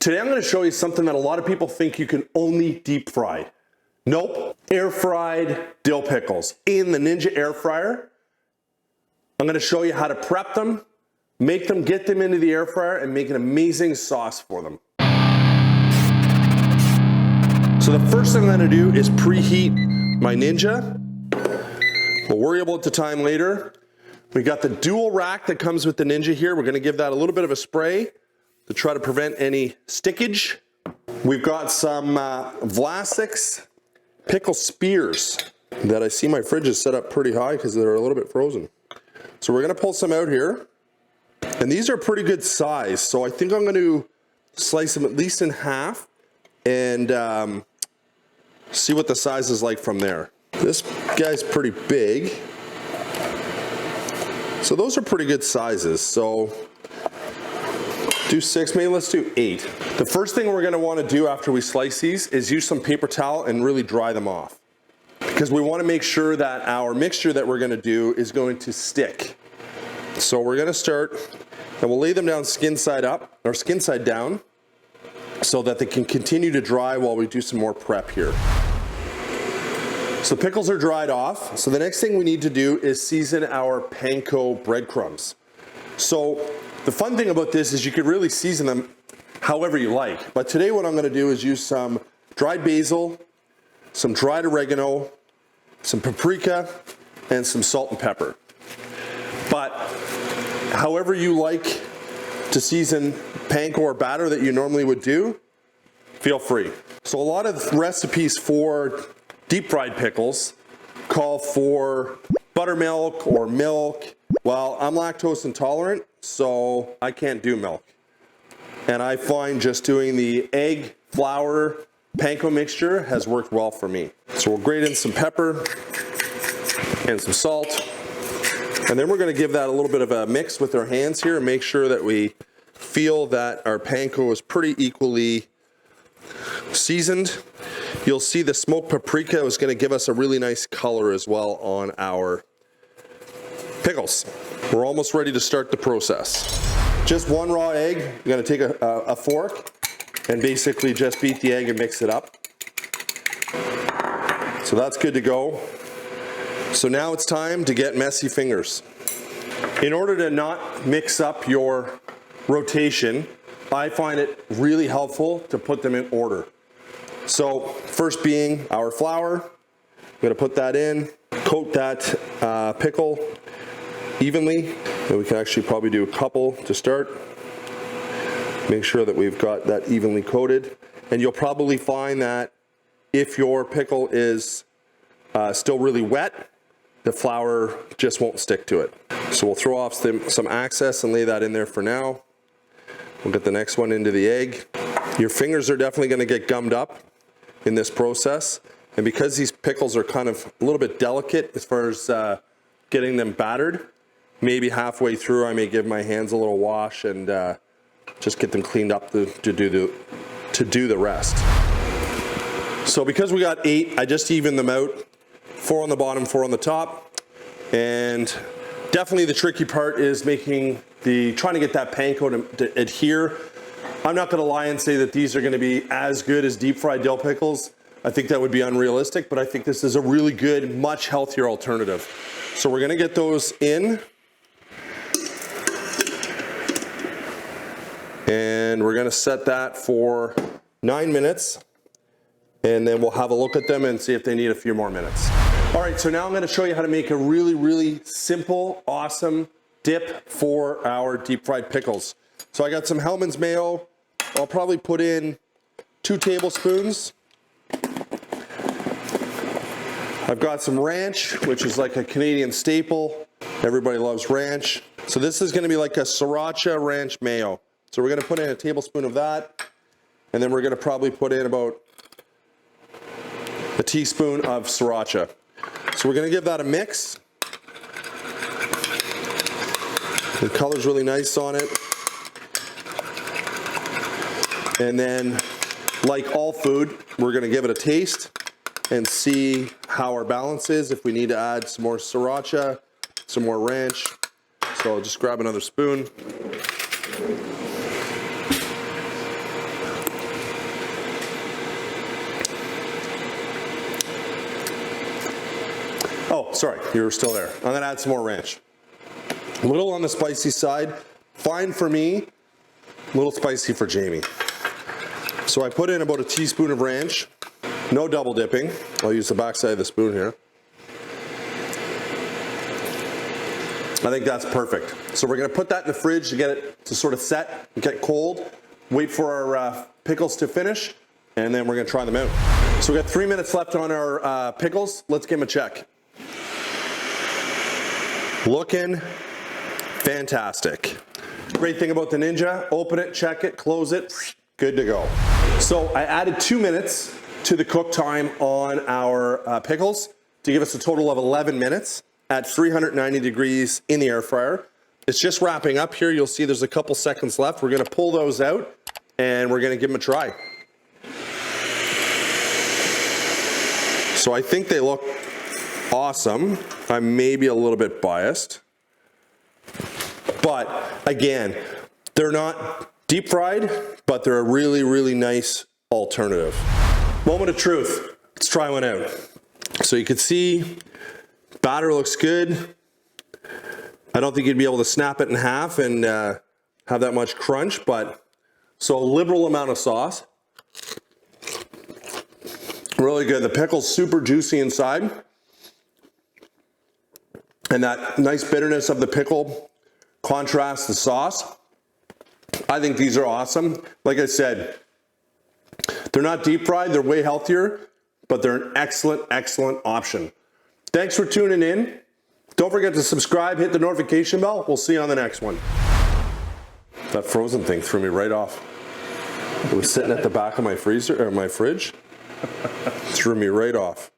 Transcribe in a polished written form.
Today I'm going to show you something that a lot of people think you can only deep fry. Nope, air fried dill pickles in the Ninja air fryer. I'm going to show you how to prep them, make them, get them into the air fryer, and make an amazing sauce for them. So the first thing I'm going to do is preheat my Ninja. We'll worry about the time later. We got the dual rack that comes with the Ninja here. We're going to give that a little bit of a spray to try to prevent any stickage. We've got some Vlasic's pickle spears that I see my fridge is set up pretty high because they're a little bit frozen. So we're going to pull some out here. And these are pretty good size. So I think I'm going to slice them at least in half and see what the size is like from there. This guy's pretty big. So those are pretty good sizes. So do 6, maybe let's do 8. The first thing we're gonna wanna do after we slice these is use some paper towel and really dry them off. Because we wanna make sure that our mixture that we're gonna do is going to stick. So we're gonna start, and we'll lay them down skin side up, or skin side down, so that they can continue to dry while we do some more prep here. So the pickles are dried off. So the next thing we need to do is season our Panko breadcrumbs. So the fun thing about this is you could really season them however you like. But today what I'm going to do is use some dried basil, some dried oregano, some paprika, and some salt and pepper. But however you like to season panko or batter that you normally would do, feel free. So a lot of recipes for deep fried pickles call for buttermilk or milk. Well, I'm lactose intolerant, so I can't do milk. And I find just doing the egg, flour, panko mixture has worked well for me. So we'll grate in some pepper and some salt. And then we're going to give that a little bit of a mix with our hands here and make sure that we feel that our panko is pretty equally seasoned. You'll see the smoked paprika is going to give us a really nice color as well on our pickles. We're almost ready to start the process. Just one raw egg. You're going to take a fork and basically just beat the egg and mix it up. So that's good to go. So now it's time to get messy fingers. In order to not mix up your rotation, I find it really helpful to put them in order. So first being our flour, I'm going to put that in, coat that pickle evenly, and we can actually probably do a couple to start. Make sure that we've got that evenly coated, and you'll probably find that if your pickle is still really wet, the flour just won't stick to it. So we'll throw off some excess and lay that in there for now. We'll get the next one into the egg. Your fingers are definitely going to get gummed up in this process, and because these pickles are kind of a little bit delicate as far as getting them battered, maybe halfway through I may give my hands a little wash and just get them cleaned up to do the rest. So because we got 8, I just evened them out, 4 on the bottom, 4 on the top, and definitely the tricky part is trying to get that panko to adhere. I'm not going to lie and say that these are going to be as good as deep fried dill pickles. I think that would be unrealistic, but I think this is a really good, much healthier alternative. So we're going to get those in. And we're going to set that for 9 minutes. And then we'll have a look at them and see if they need a few more minutes. All right, so now I'm going to show you how to make a really, really simple, awesome dip for our deep fried pickles. So I got some Hellmann's mayo. I'll probably put in 2 tablespoons. I've got some ranch, which is like a Canadian staple. Everybody loves ranch. So this is going to be like a sriracha ranch mayo. So we're going to put in a tablespoon of that. And then we're going to probably put in about a teaspoon of sriracha. So we're going to give that a mix. The color's really nice on it. And then, like all food, we're going to give it a taste and see how our balance is. If we need to add some more sriracha, some more ranch. So I'll just grab another spoon. Oh, sorry, you were still there. I'm gonna add some more ranch. A little on the spicy side, fine for me, a little spicy for Jamie. So I put in about a teaspoon of ranch, no double dipping. I'll use the back side of the spoon here. I think that's perfect. So we're gonna put that in the fridge to get it to sort of set, get cold, wait for our pickles to finish, and then we're gonna try them out. So we got 3 minutes left on our pickles. Let's give them a check. Looking fantastic. Great thing about the Ninja, open it, check it, close it, good to go. So I added 2 minutes to the cook time on our pickles to give us a total of 11 minutes at 390 degrees in the air fryer. It's just wrapping up here. You'll see there's a couple seconds left. We're gonna pull those out and we're gonna give them a try. So I think they look awesome. I'm maybe a little bit biased, but again, they're not deep fried, but they're a really, really nice alternative. Moment of truth. Let's try one out. So you can see batter looks good. I don't think you'd be able to snap it in half and have that much crunch, but so a liberal amount of sauce. Really good. The pickle's super juicy inside. And that nice bitterness of the pickle contrasts the sauce. I think these are awesome. Like I said, they're not deep fried, they're way healthier, but they're an excellent, excellent option. Thanks for tuning in. Don't forget to subscribe, hit the notification bell. We'll see you on the next one. That frozen thing threw me right off. It was sitting at the back of my freezer or my fridge. Threw me right off.